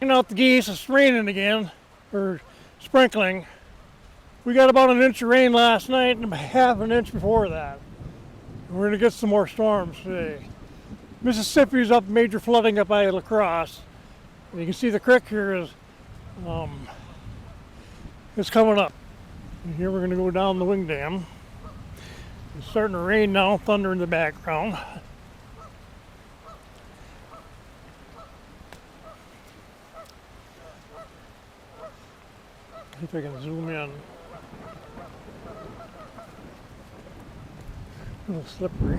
Hanging out the geese, it's raining again, or sprinkling. We got about an inch of rain last night and half an inch before that. We're going to get some more storms today. Mississippi's up major flooding up by La Crosse. You can see the creek here is coming up. And here we're going to go down the wing dam. It's starting to rain now, thunder in the background. See if I can zoom in. A little slippery.